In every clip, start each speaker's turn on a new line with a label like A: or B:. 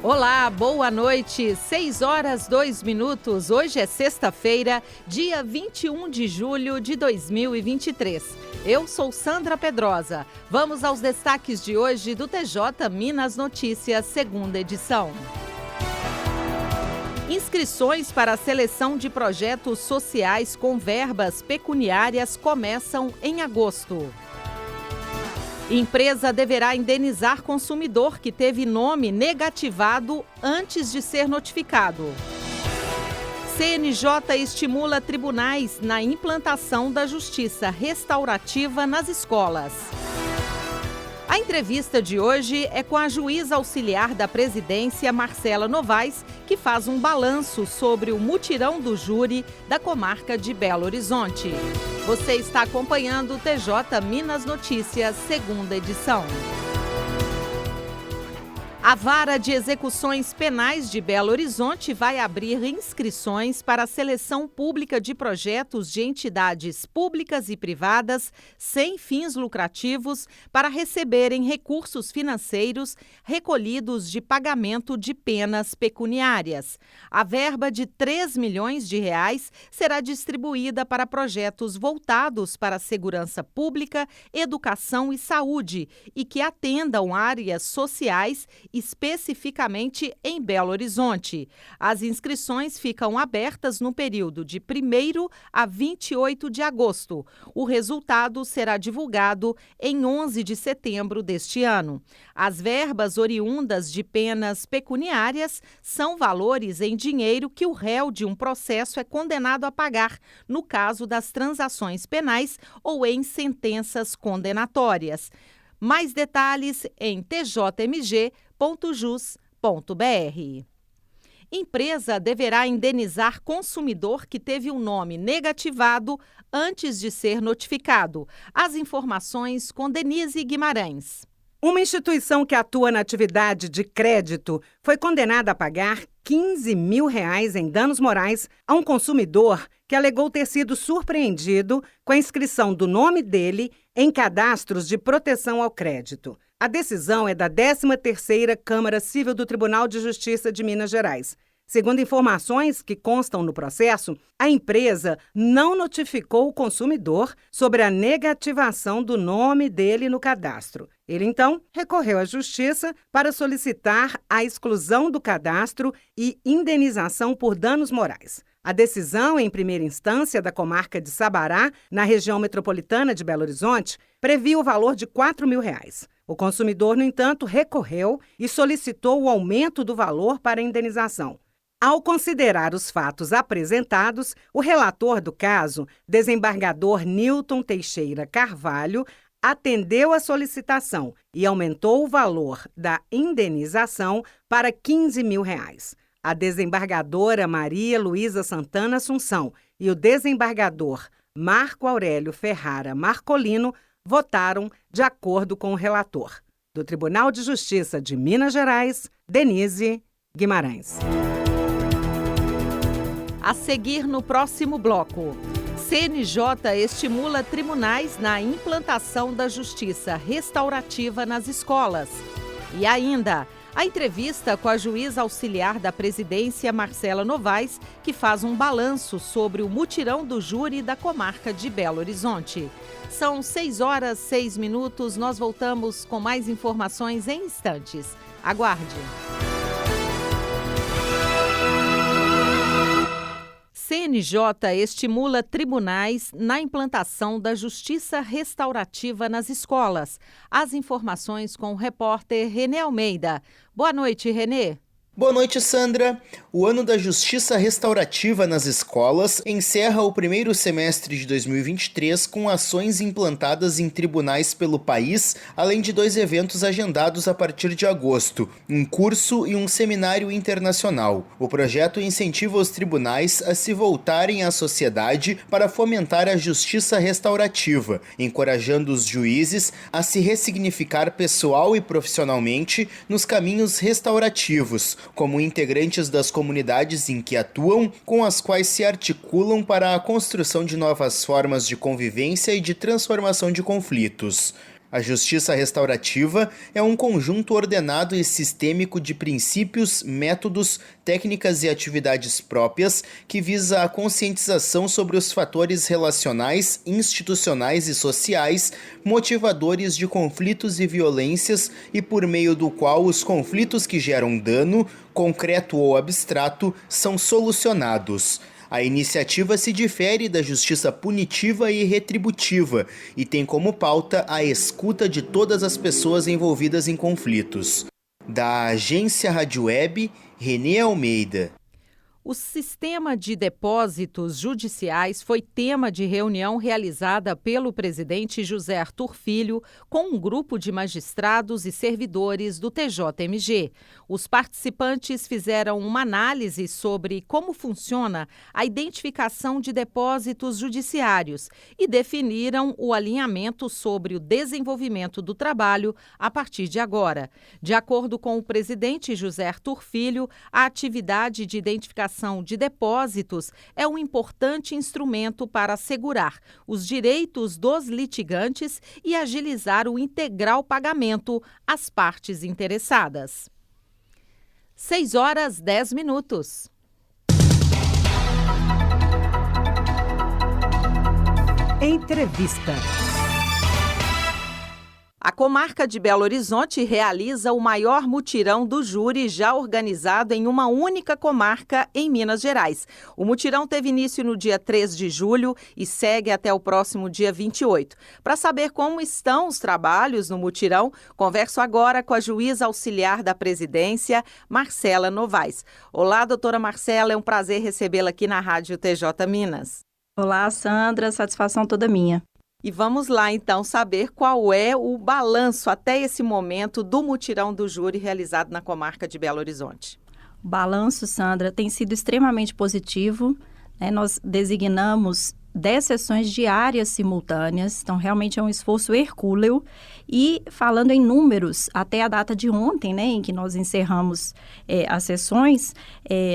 A: Olá, boa noite, 6h02. Hoje é sexta-feira, dia 21 de julho de 2023. Eu sou Sandra Pedrosa. Vamos aos destaques de hoje do TJ Minas Notícias, segunda edição. Inscrições para a seleção de projetos sociais com verbas pecuniárias começam em agosto. Empresa deverá indenizar consumidor que teve nome negativado antes de ser notificado. CNJ estimula tribunais na implantação da justiça restaurativa nas escolas. A entrevista de hoje é com a juíza auxiliar da presidência, Marcela Novaes, que faz um balanço sobre o mutirão do júri da comarca de Belo Horizonte. Você está acompanhando o TJ Minas Notícias, segunda edição. A Vara de Execuções Penais de Belo Horizonte vai abrir inscrições para a seleção pública de projetos de entidades públicas e privadas sem fins lucrativos para receberem recursos financeiros recolhidos de pagamento de penas pecuniárias. A verba de R$3 milhões será distribuída para projetos voltados para a segurança pública, educação e saúde e que atendam áreas sociais especificamente em Belo Horizonte. As inscrições ficam abertas no período de 1º a 28 de agosto. O resultado será divulgado em 11 de setembro deste ano. As verbas oriundas de penas pecuniárias são valores em dinheiro que o réu de um processo é condenado a pagar, no caso das transações penais ou em sentenças condenatórias. Mais detalhes em tjmg.jus.br. Empresa deverá indenizar consumidor que teve o nome negativado antes de ser notificado. As informações com Denise Guimarães.
B: Uma instituição que atua na atividade de crédito foi condenada a pagar R$15 mil em danos morais a um consumidor que alegou ter sido surpreendido com a inscrição do nome dele em cadastros de proteção ao crédito. A decisão é da 13ª Câmara Civil do Tribunal de Justiça de Minas Gerais. Segundo informações que constam no processo, a empresa não notificou o consumidor sobre a negativação do nome dele no cadastro. Ele, então, recorreu à Justiça para solicitar a exclusão do cadastro e indenização por danos morais. A decisão, em primeira instância da comarca de Sabará, na região metropolitana de Belo Horizonte, previa o valor de R$4 mil. O consumidor, no entanto, recorreu e solicitou o aumento do valor para a indenização. Ao considerar os fatos apresentados, o relator do caso, desembargador Nilton Teixeira Carvalho, atendeu a solicitação e aumentou o valor da indenização para R$15 mil. A desembargadora Maria Luísa Santana Assunção e o desembargador Marco Aurélio Ferrara Marcolino votaram de acordo com o relator. Do Tribunal de Justiça de Minas Gerais, Denise Guimarães.
A: A seguir no próximo bloco. CNJ estimula tribunais na implantação da justiça restaurativa nas escolas. E ainda, a entrevista com a juíza auxiliar da presidência, Marcela Novaes, que faz um balanço sobre o mutirão do júri da comarca de Belo Horizonte. São 6h06, nós voltamos com mais informações em instantes. Aguarde! CNJ estimula tribunais na implantação da justiça restaurativa nas escolas. As informações com o repórter Renê Almeida. Boa noite, Renê.
C: Boa noite, Sandra. O ano da Justiça Restaurativa nas escolas encerra o primeiro semestre de 2023 com ações implantadas em tribunais pelo país, além de 2 eventos agendados a partir de agosto, um curso e um seminário internacional. O projeto incentiva os tribunais a se voltarem à sociedade para fomentar a justiça restaurativa, encorajando os juízes a se ressignificar pessoal e profissionalmente nos caminhos restaurativos, como integrantes das comunidades em que atuam, com as quais se articulam para a construção de novas formas de convivência e de transformação de conflitos. A justiça restaurativa é um conjunto ordenado e sistêmico de princípios, métodos, técnicas e atividades próprias que visa a conscientização sobre os fatores relacionais, institucionais e sociais, motivadores de conflitos e violências e por meio do qual os conflitos que geram dano, concreto ou abstrato, são solucionados. A iniciativa se difere da justiça punitiva e retributiva e tem como pauta a escuta de todas as pessoas envolvidas em conflitos. Da agência Rádio Web, Renê Almeida.
A: O sistema de depósitos judiciais foi tema de reunião realizada pelo presidente José Arthur Filho com um grupo de magistrados e servidores do TJMG. Os participantes fizeram uma análise sobre como funciona a identificação de depósitos judiciários e definiram o alinhamento sobre o desenvolvimento do trabalho a partir de agora. De acordo com o presidente José Arthur Filho, a atividade de identificação de depósitos é um importante instrumento para assegurar os direitos dos litigantes e agilizar o integral pagamento às partes interessadas. 6h10.
B: Entrevista.
A: A comarca de Belo Horizonte realiza o maior mutirão do júri já organizado em uma única comarca em Minas Gerais. O mutirão teve início no dia 3 de julho e segue até o próximo dia 28. Para saber como estão os trabalhos no mutirão, converso agora com a juíza auxiliar da presidência, Marcela Novaes. Olá, doutora Marcela, é um prazer recebê-la aqui na Rádio TJ Minas.
D: Olá, Sandra, satisfação toda minha.
A: E vamos lá, então, saber qual é o balanço até esse momento do mutirão do júri realizado na comarca de Belo Horizonte.
D: O balanço, Sandra, tem sido extremamente positivo, né? Nós designamos 10 sessões diárias simultâneas, então realmente é um esforço hercúleo. E falando em números, até a data de ontem, né, em que nós encerramos as sessões,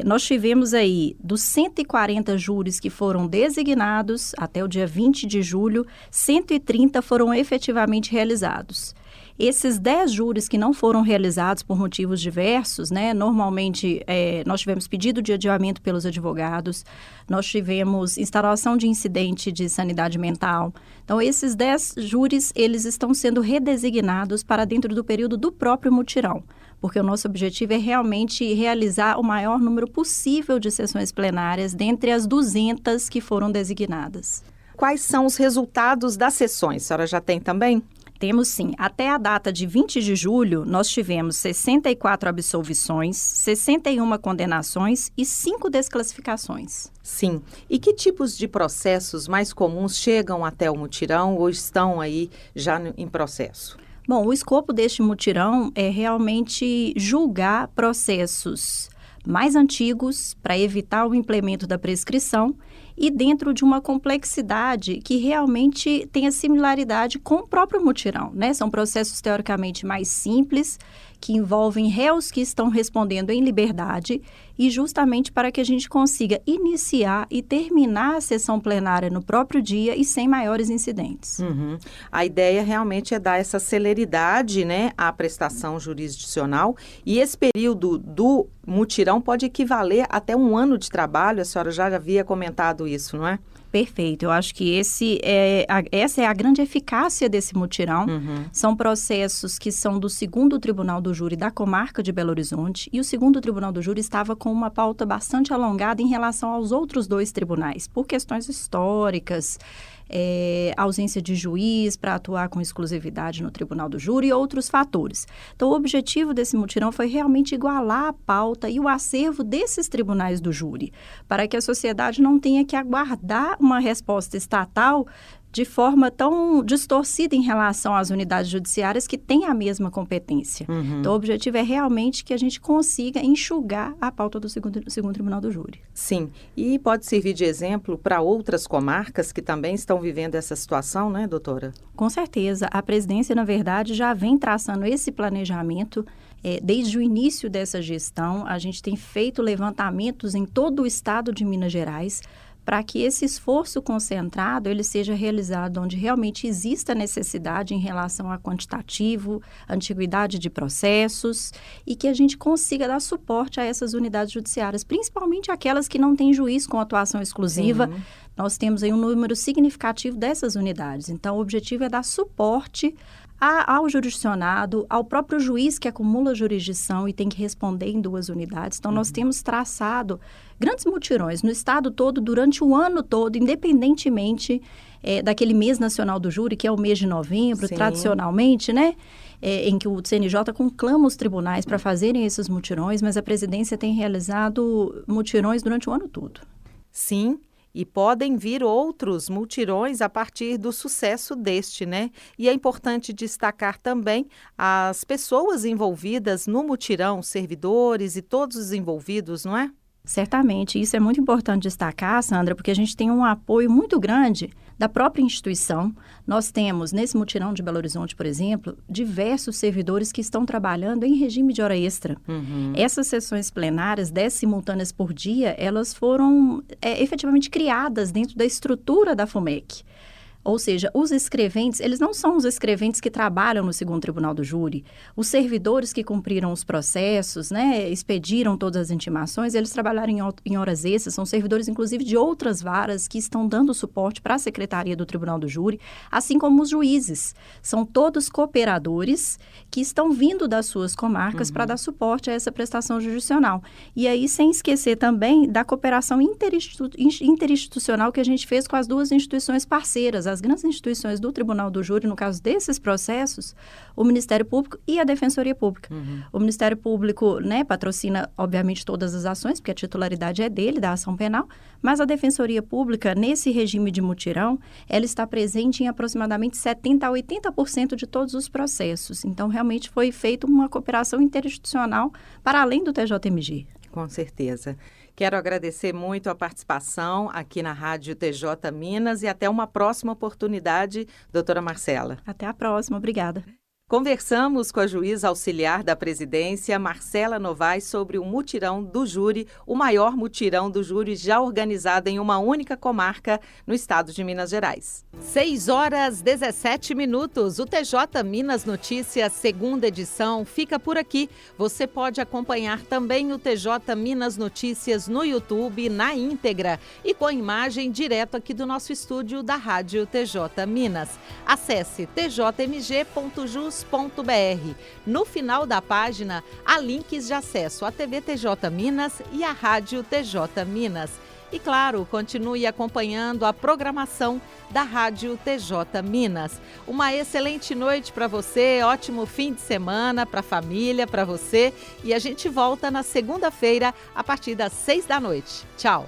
D: nós tivemos aí dos 140 júris que foram designados até o dia 20 de julho, 130 foram efetivamente realizados. Esses 10 júris que não foram realizados por motivos diversos, né? Normalmente nós tivemos pedido de adiamento pelos advogados, nós tivemos instalação de incidente de sanidade mental. Então, esses 10 júris, eles estão sendo redesignados para dentro do período do próprio mutirão, porque o nosso objetivo é realmente realizar o maior número possível de sessões plenárias dentre as 200 que foram designadas.
A: Quais são os resultados das sessões? A senhora já tem também?
D: Temos sim. Até a data de 20 de julho, nós tivemos 64 absolvições, 61 condenações e 5 desclassificações.
A: Sim. E que tipos de processos mais comuns chegam até o mutirão ou estão aí já em processo?
D: Bom, o escopo deste mutirão é realmente julgar processos mais antigos para evitar o implemento da prescrição e dentro de uma complexidade que realmente tenha similaridade com o próprio mutirão, né? São processos teoricamente mais simples, que envolvem réus que estão respondendo em liberdade e justamente para que a gente consiga iniciar e terminar a sessão plenária no próprio dia e sem maiores incidentes.
A: Uhum. A ideia realmente é dar essa celeridade, né, à prestação jurisdicional e esse período do mutirão pode equivaler até 1 ano de trabalho, a senhora já havia comentado isso, não é?
D: Perfeito. Eu acho que essa é a grande eficácia desse mutirão.
A: Uhum.
D: São processos que são do 2º Tribunal do Júri da comarca de Belo Horizonte e o 2º Tribunal do Júri estava com uma pauta bastante alongada em relação aos outros 2 tribunais, por questões históricas, ausência de juiz para atuar com exclusividade no Tribunal do Júri e outros fatores. Então, o objetivo desse mutirão foi realmente igualar a pauta e o acervo desses tribunais do júri, para que a sociedade não tenha que aguardar uma resposta estatal de forma tão distorcida em relação às unidades judiciárias que têm a mesma competência.
A: Uhum.
D: Então, o objetivo é realmente que a gente consiga enxugar a pauta do segundo Tribunal do Júri.
A: Sim, e pode servir de exemplo para outras comarcas que também estão vivendo essa situação, né, doutora?
D: Com certeza. A presidência, na verdade, já vem traçando esse planejamento. Desde o início dessa gestão, a gente tem feito levantamentos em todo o estado de Minas Gerais para que esse esforço concentrado ele seja realizado onde realmente exista necessidade em relação a quantitativo, antiguidade de processos e que a gente consiga dar suporte a essas unidades judiciárias, principalmente aquelas que não têm juiz com atuação exclusiva. Sim. Nós temos aí um número significativo dessas unidades. Então, o objetivo é dar suporte ao jurisdicionado, ao próprio juiz que acumula jurisdição e tem que responder em 2 unidades. Então, nós temos traçado grandes mutirões no estado todo, durante o ano todo, independentemente daquele mês nacional do júri, que é o mês de novembro, Sim. tradicionalmente, né? Em que o CNJ conclama os tribunais para fazerem esses mutirões, mas a presidência tem realizado mutirões durante o ano todo.
A: Sim. E podem vir outros mutirões a partir do sucesso deste, né? E é importante destacar também as pessoas envolvidas no mutirão, servidores e todos os envolvidos, não é?
D: Certamente, isso é muito importante destacar, Sandra, porque a gente tem um apoio muito grande da própria instituição. Nós temos, nesse mutirão de Belo Horizonte, por exemplo, diversos servidores que estão trabalhando em regime de hora extra. Essas sessões plenárias, 10 simultâneas por dia, elas foram efetivamente criadas dentro da estrutura da FUMEC. Ou seja, os escreventes, eles não são os escreventes que trabalham no segundo tribunal do júri. Os servidores que cumpriram os processos, né, expediram todas as intimações, eles trabalharam em horas extras, são servidores, inclusive, de outras varas que estão dando suporte para a Secretaria do Tribunal do Júri, assim como os juízes. São todos cooperadores que estão vindo das suas comarcas para dar suporte a essa prestação jurisdicional. E aí, sem esquecer também da cooperação interinstitucional que a gente fez com as 2 instituições parceiras, as grandes instituições do Tribunal do Júri, no caso desses processos, o Ministério Público e a Defensoria Pública. O Ministério Público, né, patrocina, obviamente, todas as ações, porque a titularidade é dele, da ação penal, mas a Defensoria Pública, nesse regime de mutirão, ela está presente em aproximadamente 70% a 80% de todos os processos. Então, realmente foi feita uma cooperação interinstitucional para além do TJMG.
A: Com certeza. Quero agradecer muito a participação aqui na Rádio TJ Minas e até uma próxima oportunidade, doutora Marcela.
D: Até a próxima, obrigada.
A: Conversamos com a juíza auxiliar da presidência, Marcela Novaes, sobre o mutirão do júri, o maior mutirão do júri já organizado em uma única comarca no estado de Minas Gerais. 6h17. O TJ Minas Notícias, segunda edição, fica por aqui. Você pode acompanhar também o TJ Minas Notícias no YouTube, na íntegra e com imagem direto aqui do nosso estúdio da Rádio TJ Minas. Acesse tjmg.jus.br. No final da página, há links de acesso à TV TJ Minas e à Rádio TJ Minas. E, claro, continue acompanhando a programação da Rádio TJ Minas. Uma excelente noite para você, ótimo fim de semana para a família, para você. E a gente volta na segunda-feira, a partir das 6 da noite. Tchau!